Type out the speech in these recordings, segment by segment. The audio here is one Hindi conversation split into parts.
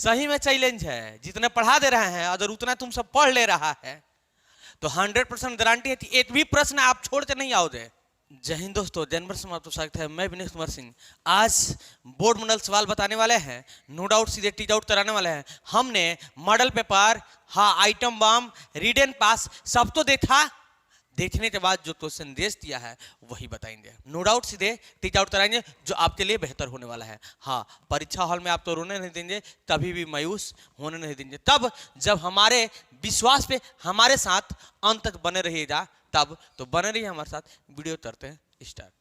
सही में चैलेंज है, जितने पढ़ा दे रहे हैं अगर उतना तुम सब पढ़ ले रहा है तो 100% गारंटी है कि एक भी प्रश्न आप छोड़ के नहीं आओगे। जय हिंद दोस्तों, जनवर से आपका स्वागत है। मैं विनेश कुमार सिंह आज बोर्ड मॉडल सवाल बताने वाले हैं, नो डाउट सीधे टीच आउट कराने वाले हैं। हमने मॉडल पेपर, हाँ, आइटम बम, रीड एंड पास सब तो देखा, देखने के बाद जो क्वेश्चन देश दिया है वही बताएंगे। नो डाउट सीधे टीच आउट कराएंगे जो आपके लिए बेहतर होने वाला है। हाँ, परीक्षा हॉल में आप तो रोने नहीं देंगे, कभी भी मायूस होने नहीं देंगे। तब जब हमारे विश्वास पे हमारे साथ अंत तक बने रहिएगा, तब तो बने रहिए हमारे साथ। वीडियो करते हैं स्टार्ट।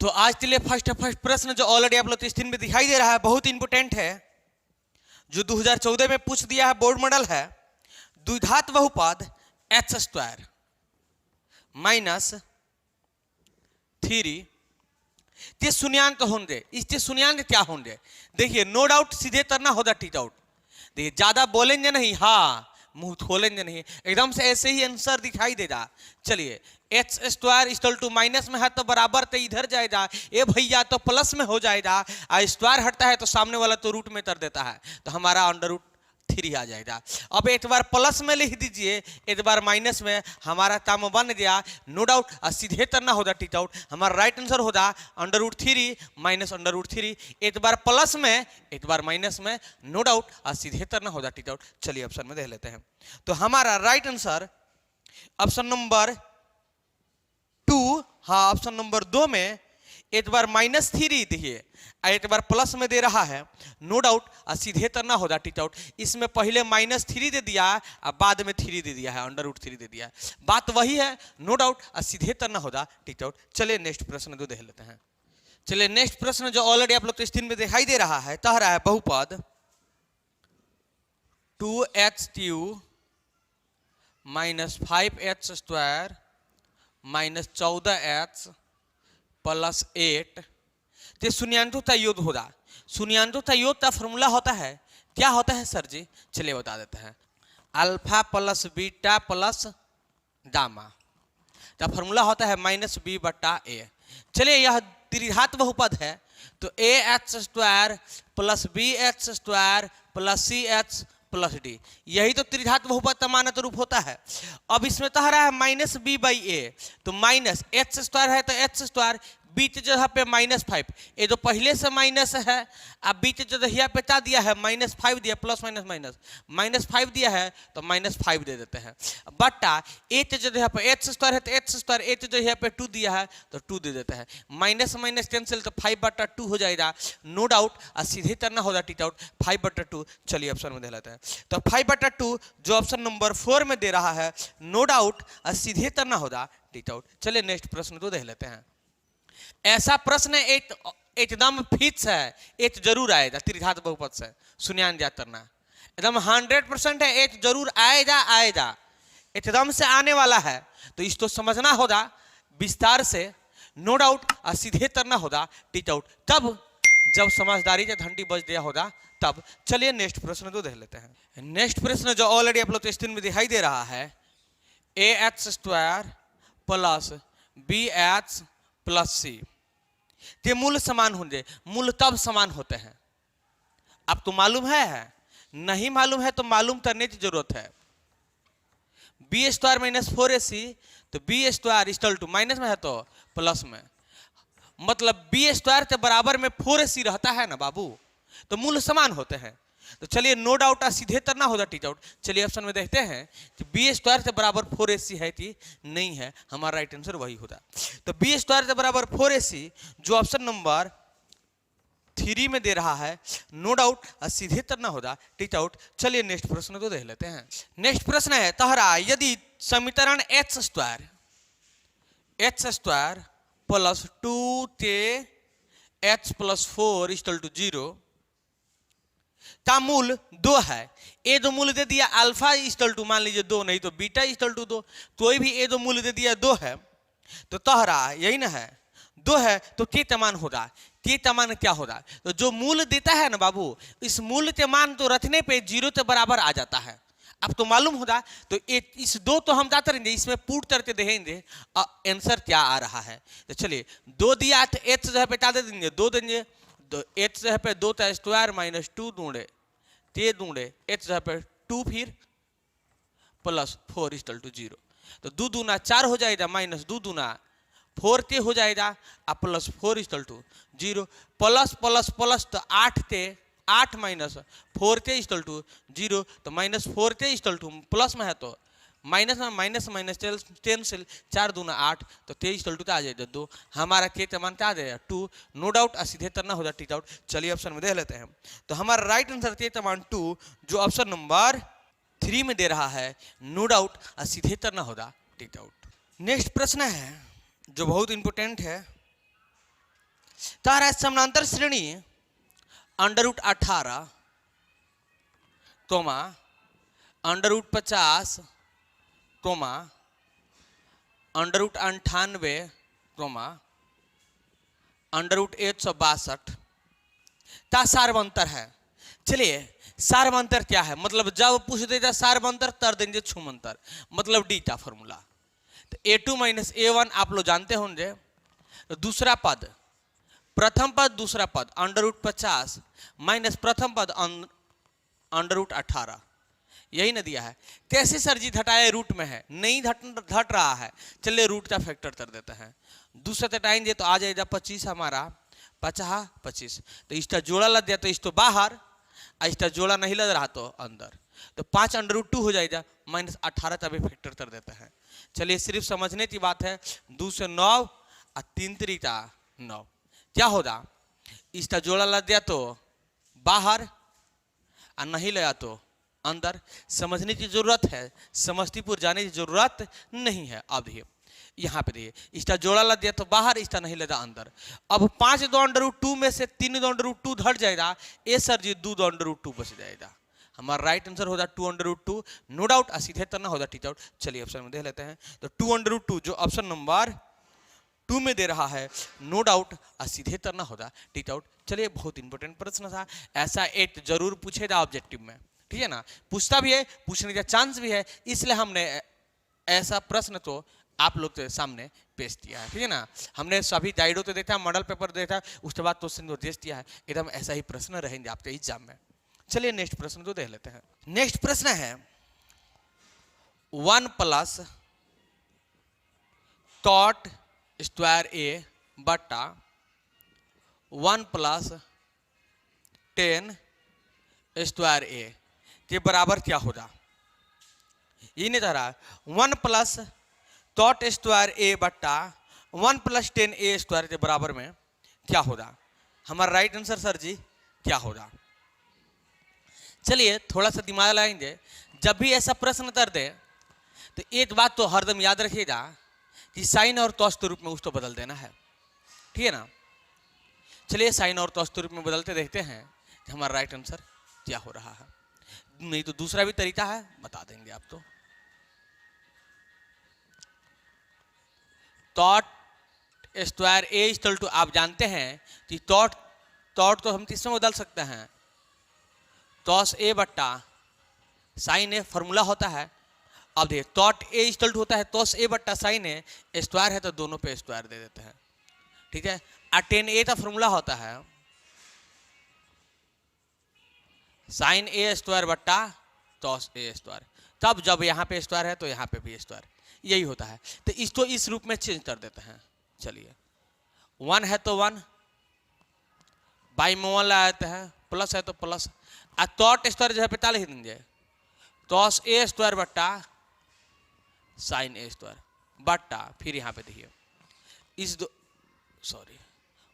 तो आज के लिए फर्स्ट प्रश्न जो ऑलरेडी आप लोग स्क्रीन पे दिखाई दे रहा है, बहुत इंपोर्टेंट है, जो 2014 में पूछ दिया है, बोर्ड मॉडल है। द्विघात बहुपद एक्स स्क्वायर माइनस 3 ते शून्यांक होंगे। इसके शून्यांक क्या होंगे? देखिए, नो डाउट सीधे करना होगा टीच आउट। देखिए, ज्यादा बोलेंगे नहीं, हाँ, मुंह खोलेंगे नहीं, एकदम से ऐसे ही आंसर दिखाई देगा। चलिए, X square equal to minus में है तो बराबर तो इधर जाएगा, ए भैया तो प्लस में हो जाएगा, और स्क्वायर हटता है तो सामने वाला तो रूट में कर देता है, तो हमारा अंडर रूट 3 आ जाएगा। अब एक बार प्लस में लिख दीजिए, एक बार माइनस में, हमारा काम बन गया। नो डाउट सीधे करना होगा टीच आउट, हमारा राइट आंसर होगा under root 3 minus under root 3। एक बार प्लस में, एक बार माइनस में, नो डाउट सीधे करना होगा टीच आउट। चलिए ऑप्शन में देख लेते हैं। तो हमारा राइट आंसर ऑप्शन नंबर 2, हाँ, ऑप्शन नंबर 2 में एक बार -3 दिए, एक बार प्लस में दे रहा है। नो डाउट सीधे करना होगा टीच आउट। इसमें पहले -3 दे दिया और बाद में 3 दे दिया है, अंडर रूट 3 दे दिया है, बात वही है। नो डाउट सीधे करना होगा टीच आउट। चलिए नेक्स्ट प्रश्न दो देख लेते हैं। चलिए नेक्स्ट प्रश्न जो ऑलरेडी आप लोग को स्क्रीन में दिखाई दे रहा है, कह रहा है बहुपद 2x³ - 5x² - 14x + 8 ते शून्यांकों का योग होगा। शून्यांकों का योग का फॉर्मूला होता है, क्या होता है सर जी? चलिए बता देते हैं। Alpha plus beta plus gamma का फॉर्मूला होता है -b/a। चलिए, यह त्रिघात बहुपद है, तो ax² + bx² + cx + d, यही तो त्रिघात बहुपद का मानक रूप होता है। अब इसमें कह रहा है -b/a, तो माइनस x² है तो x², बीच जगह पे -5, ये जो पहले से माइनस है, अब बीच जगह पे क्या दिया है, -5 दिया, प्लस माइनस माइनस, -5 दिया है तो -5 दे देते हैं। बट्टा एक जगह पे x² है तो x², एक जगह पे 2 दिया है तो 2 दे देते हैं। माइनस माइनस कैंसिल तो 5/2 हो जाएगा। नो डाउट सीधे करना होगा टीच आउट 5/2। चलिए ऑप्शन में दे लेते हैं। तो 5/2 जो ऑप्शन नंबर 4 में दे रहा है, नो डाउट सीधे करना होगा टीच आउट। चलिए नेक्स्ट प्रश्न तो देख लेते हैं। ऐसा प्रश्न एकदम फिक्स है, एक जरूर आएगा त्रिघात बहुपद से शून्यांक ज्ञात करना, एकदम 100% है, एक जरूर आएगा, एकदम से आने वाला है। तो इसको समझना होगा विस्तार से। नो डाउट सीधे करना होगा टीच आउट, तब जब समझदारी का घंटी बज दिया होगा तब। चलिए नेक्स्ट प्रश्न तो देख लेते हैं। नेक्स्ट प्रश्न जो ऑलरेडी आप लोग स्क्रीन में दिखाई दे रहा है, ax² + bx + c के मूल समान होंगे। मूल तब समान होते हैं, आपको मालूम है? नहीं मालूम है तो मालूम करने की जरूरत है। b² - 4ac, तो b² = माइनस में है तो प्लस में, मतलब b² के बराबर में 4ac रहता है ना बाबू, तो मूल समान होते हैं। तो चलिए नो डाउट सीधे करना होगा टीच आउट। चलिए ऑप्शन में देखते हैं कि b² के बराबर 4ac है कि नहीं है, हमारा राइट आंसर वही होता। तो b² के बराबर 4ac जो ऑप्शन नंबर 3 में दे रहा है, नो डाउट सीधे करना होगा टीच आउट। चलिए नेक्स्ट प्रश्न को देख लेते हैं। नेक्स्ट प्रश्न है, तहरा यदि समीकरण x² + 2kx + 4 = 0 का मूल 2 है। ए जो मूल दे दिया अल्फा = मान लीजिए 2, नहीं तो बीटा = 2, कोई भी ए जो मूल दे दिया 2 है, तो तहरा यही ना है 2 है, तो के तमान होगा। के तमान क्या होगा? तो जो मूल देता है ना बाबू, इस मूल के मान तो रखने पे 0 के बराबर आ जाता है। अब तो मालूम होगा। तो इस दो तो हम जाते रहेंगे, इसमें पुट करके देखेंगे आंसर क्या आ रहा है। तो चलिए 2 दिया तो एच जो है पे दे देंगे, 2 देंगे, तो एच जो है पे 2 का स्क्वायर माइनस 2 दूंगे, ते दूंगे एच जो है पे 2 फिर प्लस 4 इक्वल टू 0। तो 2 दूना 4 हो जाएगा, माइनस 2 दूना 4 ते हो जाएगा, अब plus 4 equal to 0। Plus plus plus तो 8 ते 8 माइनस 4 ते इक्वल टू 0। तो माइनस 4 ते इक्वल टू प्लस में है तो माइनस में माइनस माइनस 10 से 4 दूना 8, तो 23 इक्वल टू आ जाएगा 2। हमारा के मान क्या आ जाएगा 2। नो डाउट सीधे तरना हो जाए टिक आउट। चलिए ऑप्शन में देख लेते हैं। तो हमारा राइट आंसर के मान 2 जो ऑप्शन नंबर 3 में दे रहा है, नो डाउट सीधे तरना होगा टिक आउट। नेक्स्ट प्रश्न है जो बहुत इंपोर्टेंट है। तारा समानांतर श्रेणी √18 तोमा √50 तोमा √98 तोमा √162 का सार्वंतर है। चलिए सार्वंतर क्या है, मतलब जब पूछ देगा सार्वंतर तर देंगे छुमंतर, मतलब डी का फॉर्मूला। तो a2 माइनस a1 आप लोग जानते होंगे। तो दूसरा पद प्रथम पद दूसरा पद √50 माइनस प्रथम पद √18, यही ना दिया है। कैसे सर जी घटाए, रूट में है, नहीं घट रहा है, चलिए रूट का फैक्टर कर देते हैं। दूसरा घटाएंगे तो आ जाएगा 25 हमारा 50 25। तो इसका जोड़ा लग गया तो इस तो बाहर, इसका जोड़ा नहीं लग रहा तो अंदर। तो 5 √2 हो जाएगा, माइनस 18 का भी फैक्टर कर देते हैं। चलिए सिर्फ समझने की बात है। 2 से 9 और 3 3 9, क्या होगा, इसका जोड़ा लग गया तो बाहर और नहीं लगा तो अंदर। समझने की जरूरत है, समस्तीपुर जाने की जरूरत नहीं है। अब देखिए यहाँ पे देखिए, इसका जोड़ा लग दिया तो बाहर, इसका नहीं लगा अंदर। अब 5 2 √2 में से 3 2 √2 घट जाएगा, ए सर जी 2 2 √2 बच जाएगा। हमारा राइट आंसर होगा 2 √2, नो डाउट सीधे तरना होगा टीच आउट। चलिए ऑप्शन में देख लेते हैं। तो 2 √2 जो ऑप्शन नंबर 2 में दे रहा है, नो डाउट सीधे तरना होगा टीच आउट। चलिए बहुत इंपॉर्टेंट प्रश्न था, ऐसा एक जरूर पूछेगा ऑब्जेक्टिव में, ठीक है ना, पूछता भी है, पूछने का चांस भी है, इसलिए हमने ऐसा प्रश्न तो आप लोग के सामने पेश किया है, ठीक है ना। हमने सभी गाइडों तो देखा, मॉडल पेपर देखा, उसके बाद क्वेश्चन निर्देश दिया है, एकदम ऐसा ही प्रश्न रहेंगे आपके एग्जाम में। चलिए नेक्स्ट प्रश्न को देख लेते हैं। नेक्स्ट प्रश्न है 1 प्लस टॉट स्क्वायर ए बटा 1 प्लस 10 स्क्वायर ए के बराबर क्या होगा। ये नहीं कह रहा 1 प्लस टॉट स्क्वायर ए बटा 1 प्लस 10 ए स्क्वायर के बराबर में क्या होगा। हमारा राइट आंसर सर जी क्या होगा। चलिए थोड़ा सा दिमाग लगाएंगे, जब भी ऐसा प्रश्न कर दे तो एक बात तो हरदम याद रखिएगा कि साइन और कॉस के रूप में उसको बदल देना है, ठीक है ना। चलिए साइन और कॉस के रूप में बदलते देखते हैं कि हमारा राइट आंसर क्या हो रहा है। नहीं तो दूसरा भी तरीका है, बता देंगे आप। तो टॉट स्क्वायर ए इक्वल टू, आप जानते हैं कि टॉट तो हम किसमें बदल सकते हैं, टॉस ए बट्टा साइन ए फॉर्मूला होता है। अब देखिए टॉट ए इक्वल टू होता है टॉस ए बट्टा साइन ए, स्क्वायर है तो दोनों पे स्क्वायर दे देते हैं, ठीक है। और 10 ए का फॉर्मूला होता है साइन ए स्क्वायर बट्टा टॉस ए स्क्वायर। तब जब यहाँ पे स्क्वायर है तो यहाँ पे भी स्क्वायर, यही होता है। तो इसको इस रूप में चेंज कर देते हैं। चलिए 1 है तो 1, बाई में 1 ला जाते हैं, प्लस है तो प्लस, और टॉट स्क्वायर जो है पे लिख देंगे टॉस ए स्क्वायर बट्टा साइन ए स्क्वायर बट्टा, फिर यहाँ पे देखिए इस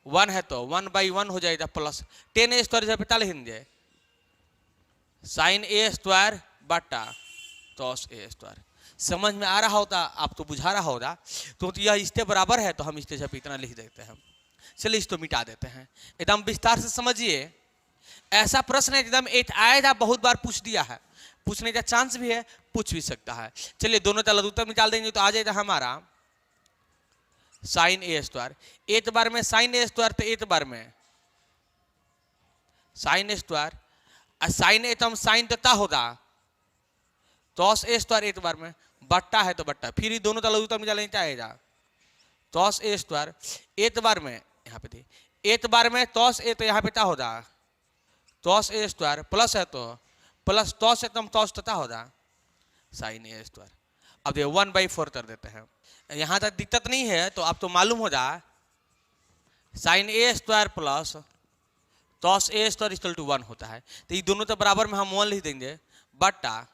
1 है तो 1/1 हो जाएगा, प्लस 10 ए स्क्वायर जो है पे लिख देंगे साइन ए स्क्वायर बट्टा टॉस ए स्क्वायर। समझ में आ रहा होता, आप तो बुझा रहा होगा। तो यह इसके बराबर है तो हम इसके जब इतना लिख देते हैं। चलिए इसको मिटा देते हैं, एकदम विस्तार से समझिए। ऐसा प्रश्न एकदम एक आएगा, बहुत बार पूछ दिया है, पूछने का चांस भी है, पूछ भी सकता है। चलिए दोनों का लघुत्तम निकाल देंगे तो आ जाएगा हमारा साइन ए स्क्वायर। एक बार में साइन ए स्क्वायर तो एक बार में साइन ए स्क्वायर, और साइन ए तो हम साइन देता होगा तोस ए स्क्वायर एक बार में बट्टा है तो बट्टा, फिर ये दोनों तला में चले जाएगा तोस ए स्क्वायर एक बार में, यहाँ पे थी एक बार में तोस ए, तो यहाँ पे क्या होगा तोस ए स्क्वायर प्लस है तो प्लस तोस एकदम तोस तथा होगा साइन ए स्क्वायर। अब ये 1/4 कर देते हैं, यहाँ तक दिक्कत नहीं है। तो अब तो मालूम हो जाए साइन ए स्क्वायर प्लस तोस ए स्क्वायर इक्वल टू 1 होता है। तो ये दोनों तो बराबर में हम 1 लिख देंगे बट्टा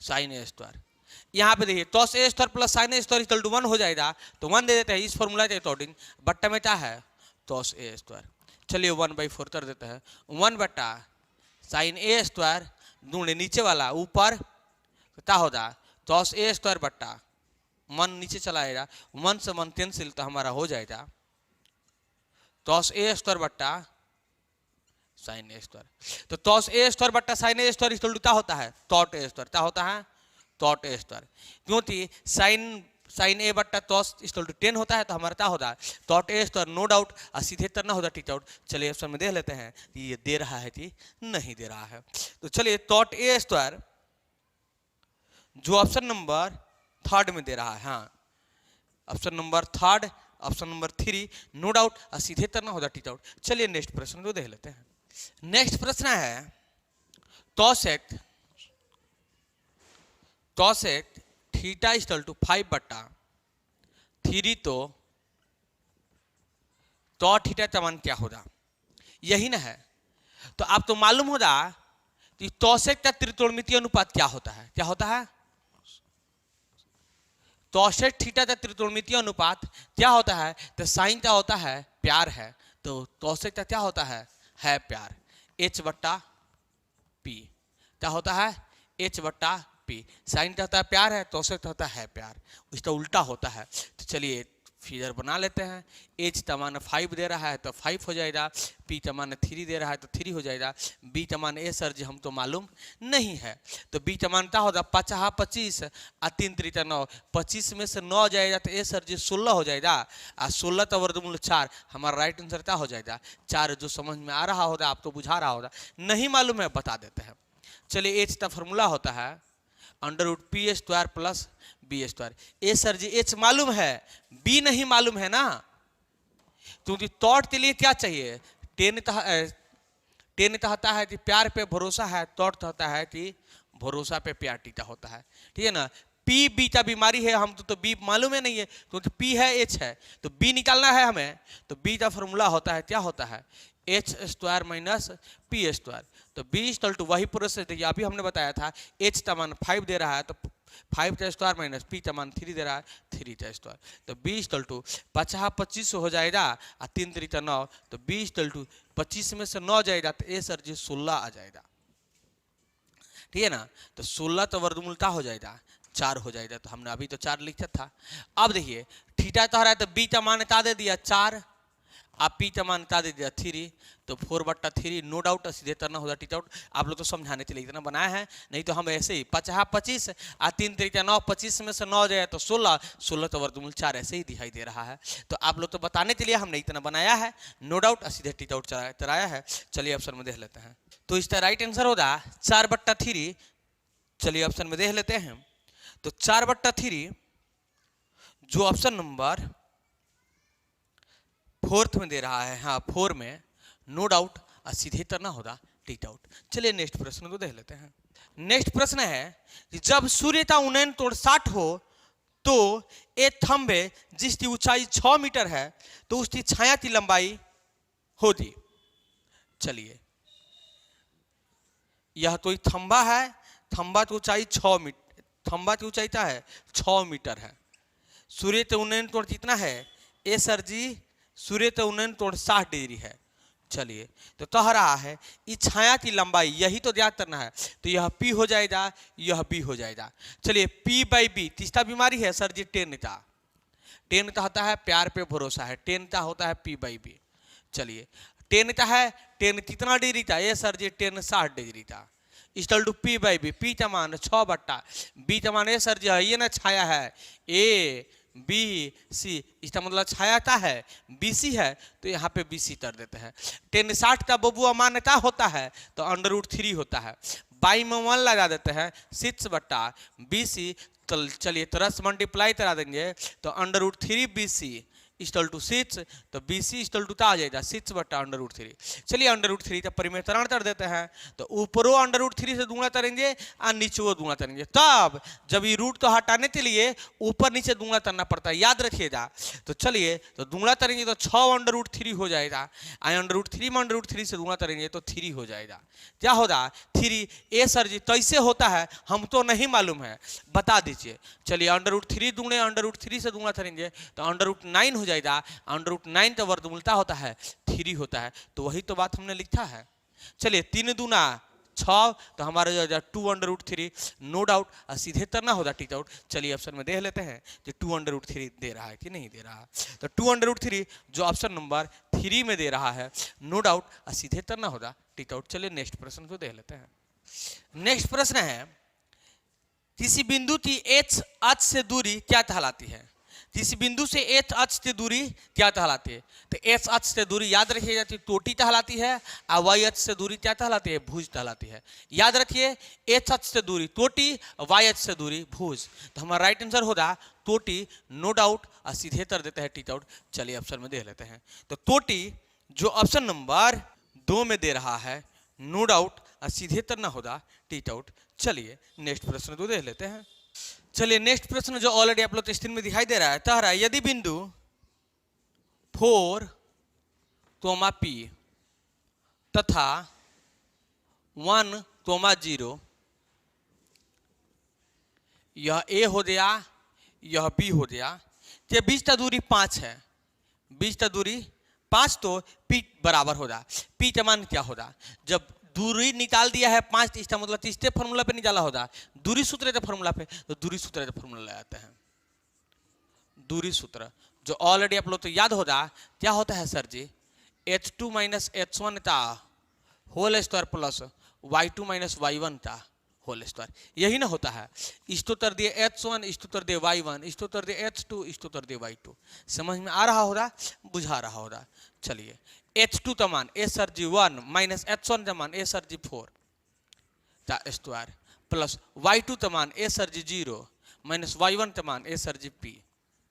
साइन ए स्क्वायर। यहाँ पे देखिए तोस A square plus sine A square equal to 1 हो जाएगा, तो 1 दे देते हैं इस फॉर्मूला के अकॉर्डिंग। बट्टा में क्या है तोस ए स्क्वायर, चलिए 1/4 कर देते हैं। 1 बट्टा साइन ए स्क्वायर दूने नीचे वाला ऊपर क्या होगा तोस ए स्क्वायर बट्टा 1 नीचे चला आएगा, 1 से 1 कैंसिल, तो हमारा हो जाएगा तोस ए स्क्वायर बट्टा साइन ए स्क्वायर। तो तोस ए स्क्वायर बट्टा sine A square equal to क्या होता है टॉट ए स्क्वायर, क्या होता है टॉट ए स्क्वायर, क्योंकि साइन ए बट्टा तोस इक्वल टू 10 होता है, तो हमारा क्या होता है टॉट ए स्क्वायर नो डाउट। और सीधे करना होता टीच आउट। चलिए ऑप्शन में देख लेते हैं ये दे रहा है कि नहीं दे रहा है। तो चलिए टॉट ए स्क्वायर जो ऑप्शन नंबर 3 में दे रहा है, हाँ option number 3 option number 3 no doubt, और सीधे करना होता टीच आउट। चलिए नेक्स्ट प्रश्न को देख लेते हैं। नेक्स्ट प्रश्न है तोसेक थीटा इक्वल टू 5/3 तो थीटा का मान क्या होगा, यही ना है। तो आप तो मालूम होगा कि तोसेक का त्रिकोणमितीय अनुपात क्या होता है, क्या होता है तोसेक थीटा का त्रिकोणमितीय अनुपात क्या होता है, तो साइन क्या होता है प्यार है, तो तोसेक का क्या होता है प्यार H/P, क्या होता है H/P। साइन का होता है प्यार है, तोसेक होता है प्यार, उसका उल्टा होता है। तो चलिए फिगर बना लेते हैं। H का मान 5 दे रहा है तो 5 हो जाएगा, P का मान 3 दे रहा है तो 3 हो जाएगा, B का मान ए सर जी हम तो मालूम नहीं है, तो B का मान क्या होगा 50 और 3 3 9, 25 में से 9 जाएगा तो ए सर जी 16 हो जाएगा, और 16 का वर्गमूल 4, हमारा राइट आंसर क्या हो जाएगा 4। जो समझ में आ रहा होगा आप तो बुझा रहा होगा, नहीं मालूम है बता देते हैं। चलिए H का फॉर्मूला होता है √P² प्लस B²। ए सर जी H मालूम है, B नहीं मालूम है ना, क्योंकि तोड़ के लिए क्या चाहिए 10 कहता है कि प्यार पे भरोसा है, तोड़ कहता है कि भरोसा पे प्यार टीका होता है, ठीक है ना। P B का बीमारी है, हम तो B मालूम है नहीं है, क्योंकि P है H है, तो B निकालना है हमें, तो B का फॉर्मूला होता है क्या होता है H² माइनस P²। तो B इक्वल टू वही प्रोसेस देखिए अभी हमने बताया था, H का मान 5 दे रहा है तो 5 का स्क्वायर माइनस P का मान 3 दे रहा है 3 का स्क्वायर, तो B इक्वल टू 50 हो जाएगा और 3 3 9, तो B इक्वल टू 25 में से 9 जाएगा तो ए सर जी 16 आ जाएगा, ठीक है ना। तो 16 तो वर्गमूल क्या हो जाएगा 4 हो जाएगा, तो हमने अभी तो 4 लिखा था। अब देखिए थीटा तो रहा है, तो B का मान क्या दे दिया 4, आप P का मान क्या दे दिया 3, तो 4/3 नो डाउट सीधे करना होगा टीच आउट। आप लोग तो समझाने के लिए इतना बनाया है, नहीं तो हम ऐसे ही 25 और 3 3 9, 25 में से 9 जाए तो 16 तो वर्गमूल 4 ऐसे ही दिखाई दे रहा है। तो आप लोग तो बताने के लिए हमने इतना बनाया है, नो डाउट सीधे टीच आउट चलाया है। चलिए ऑप्शन में देख लेते हैं, तो इसका राइट आंसर होगा 4/3। चलिए ऑप्शन में देख लेते हैं, तो 4/3 जो ऑप्शन नंबर 4 में दे रहा है, हाँ 4 में नो डाउट सीधे करना होगा टीच आउट। चलिए नेक्स्ट प्रश्न को देख लेते हैं। नेक्स्ट प्रश्न है कि जब सूर्य का उन्नयन कोण 60 हो तो एक थंबे जिसकी ऊंचाई 6 मीटर है तो उसकी छाया की लंबाई होगी। चलिए यह तो एक थंबा है, थंबा की ऊंचाई 6 मीटर, थंबा की ऊंचाई क्या है 6 मीटर है। सूर्य के उन्नयन कोण कितना है ए सर जी, सूर्य के उन्नयन कोण 60 डिग्री है। चलिए तो कह रहा है इस छाया की लंबाई, यही तो ज्ञात करना है, तो यह P हो जाएगा, यह B हो जाएगा। चलिए P/B तीसरा बीमारी है सर जी 10 का, 10 का होता है प्यार पे भरोसा है, 10 का होता है P/B। चलिए 10 का है, 10 कितना डिग्री का ये सर जी 10 60 डिग्री का, इक्वल टू P/B, P का मान 6/B का मान ये सर जी ये ना छाया है ABC, इसका मतलब छाया क्या है BC है, तो यहाँ पे BC कर देते हैं। 10 60 का बबुआ मान क्या होता है तो √3 होता है। बाई में 1 लगा देते हैं 6 बट्टा BC। तो चलिए तो रस मल्टीप्लाई करा देंगे तो √3 BC इक्वल टू 6, तो BC इक्वल टू आ जाएगा 6 बट्टा √3। चलिए √3 का परिमेतरण कर देते हैं, तो ऊपरों √3 से गुणा करेंगे और नीचे गुणा करेंगे। तब जब ये रूट तो हटाने के लिए ऊपर नीचे गुणा करना पड़ता है, याद रखिएगा। तो चलिए तो गुणा करेंगे तो 6 √3 हो जाएगा, √3 में √3 से गुणा करेंगे तो 3 हो जाएगा। क्या होगा 3। ए सर जी कैसे होता है हम तो नहीं मालूम है, बता दीजिए। चलिए √3 दूणे √3 से गुणा करेंगे तो √9 हो जाएगा। √9 का वर्गमूलता होता है 3 होता है, तो वही तो बात हमने लिखा है। चलिए 3 दूना 6, तो हमारा जो 2 √3 नो डाउट सीधे करना होगा टिक आउट। चलिए ऑप्शन में देख लेते हैं कि 2 √3 दे रहा है कि नहीं दे रहा। तो 2 √3 जो ऑप्शन नंबर 3 में दे रहा है नो डाउट सीधे करना होगा टिक आउट। चलिए नेक्स्ट प्रश्न को देख लेते हैं। नेक्स्ट प्रश्न है किसी बिंदु की H अक्ष से दूरी क्या कहलाती है। किसी बिंदु से H अक्ष की दूरी क्या कहलाती है। तो H अक्ष से दूरी याद रखिएगा कि चोटी कहलाती है और Y अक्ष से दूरी क्या कहलाती है, भुज कहलाती है। याद रखिए H अक्ष से दूरी चोटी, Y अक्ष से दूरी भुज। तो हमारा राइट आंसर होगा चोटी नो डाउट और सीधे कर देते हैं टिक आउट। चलिए ऑप्शन में देख लेते हैं। तो चोटी जो ऑप्शन नंबर 2 में दे रहा है नो डाउट सीधे करना होगा टिक आउट। चलिए नेक्स्ट प्रश्न को देख लेते हैं। चलिए नेक्स्ट प्रश्न जो ऑलरेडी आप लोग को स्क्रीन में दिखाई दे रहा है, कह रहा है यदि बिंदु 4, P तथा 1, 0 यह A हो गया, यह B हो गया, के बीच का दूरी 5 है। बीच का दूरी 5 तो P बराबर होगा। P का मान क्या होगा, जब दूरी निकाल दिया है 5, इसका मतलब तीसरे फॉर्मूला पे निकाला होगा दूरी सूत्र के फॉर्मूला पे, तो दूरी सूत्र का फॉर्मूला लगाते हैं। दूरी सूत्र जो ऑलरेडी आप लोग तो याद होगा क्या होता है सर जी, H2 - H1 का whole square plus Y2 - Y1 का होल स्क्वायर, यही ना होता है। इसको कर दिए H1, इसको कर दिए Y1, इसको कर दिए H2, इसको कर दिए Y2। समझ में आ रहा होगा, बुझा रहा होगा। चलिए H2 का मान A sir ji 1 minus H1 का मान A सर जी 4 का स्क्वायर प्लस Y2 का मान A sir ji 0 minus Y1 का मान A सर जी P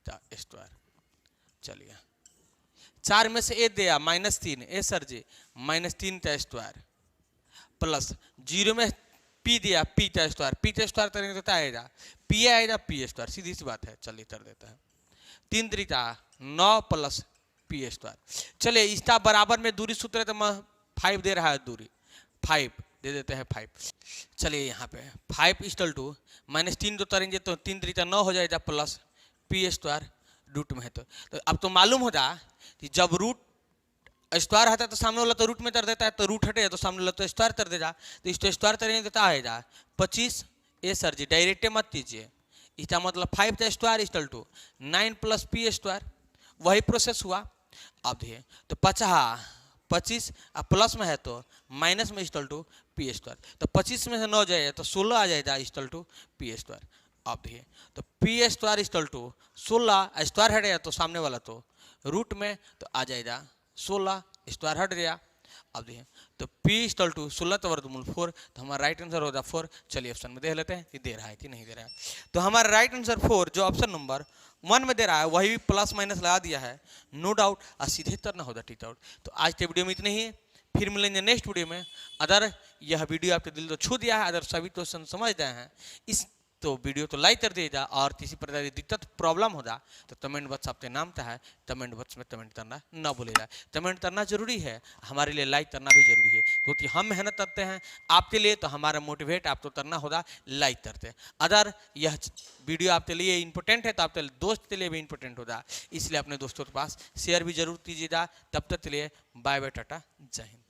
का स्क्वायर। चलिए 4 में से A दिया -3 A सर जी -3 का स्क्वायर प्लस 0 में P दिया P का स्क्वायर, P का स्क्वायर करेंगे तो आएगा P आएगा P स्क्वायर, सीधी सी बात है। चलिए कर देता है 3 त्रिका 9 प्लस P स्क्वायर। चलिए इसका बराबर में दूरी सूत्र तो 5 दे रहा है, दूरी 5 दे देते हैं 5। चलिए यहाँ पे 5 इक्वल टू -3 जो करेंगे तो 3 त्रिका 9 हो जाएगा प्लस P स्क्वायर रूट में है। तो अब तो मालूम होगा कि जब रूट स्क्वायर आता है तो सामने वाला तो रूट में कर देता है, तो रूट हटे तो सामने वाला तो स्क्वायर कर देगा। तो इसको स्क्वायर करेंगे तो क्या आएगा 25 A सर जी डायरेक्ट मत कीजिए, इसका मतलब 5 का square equal to 9 plus P square, वही प्रोसेस हुआ। अब देखिए तो 25 प्लस में है तो माइनस में इक्वल टू P स्क्वायर, तो 25 में से 9 जाएगा तो 16 आ जाएगा इक्वल टू P स्क्वायर। अब देखिए तो P square equal to 16 square हट गया तो सामने वाला तो रूट में तो आ जाएगा 16 स्क्वायर हट गया। अब देखिए तो P इक्वल टू 16 का वर्गमूल 4, तो हमारा राइट आंसर होगा 4। चलिए ऑप्शन में देख लेते हैं कि दे रहा है कि नहीं दे रहा है। तो हमारा राइट आंसर 4 जो ऑप्शन नंबर 1 में दे रहा है वही भी प्लस माइनस लगा दिया है नो डाउट, और सीधे करना होगा टिक आउट। तो आज के वीडियो में इतने ही, फिर मिलेंगे नेक्स्ट वीडियो में। अगर यह वीडियो आपके दिल को छू दिया है, अगर सभी क्वेश्चन समझ गए हैं इस तो वीडियो तो लाइक कर दीजिएगा, और किसी प्रकार की दिक्कत प्रॉब्लम होगा तो कमेंट बॉक्स आपके नाम का है, कमेंट बॉक्स में कमेंट करना ना भूलिएगा। कमेंट करना जरूरी है, हमारे लिए लाइक करना भी जरूरी है, क्योंकि हम मेहनत करते हैं आपके लिए, तो हमारा मोटिवेट आपको करना होगा लाइक करते। अगर यह वीडियो आपके लिए इंपॉर्टेंट है तो आपके दोस्त के लिए भी इंपॉर्टेंट होगा, इसलिए अपने दोस्तों के पास शेयर भी जरूर कीजिएगा। तब तक के लिए बाय बाय टाटा, जय हिंद।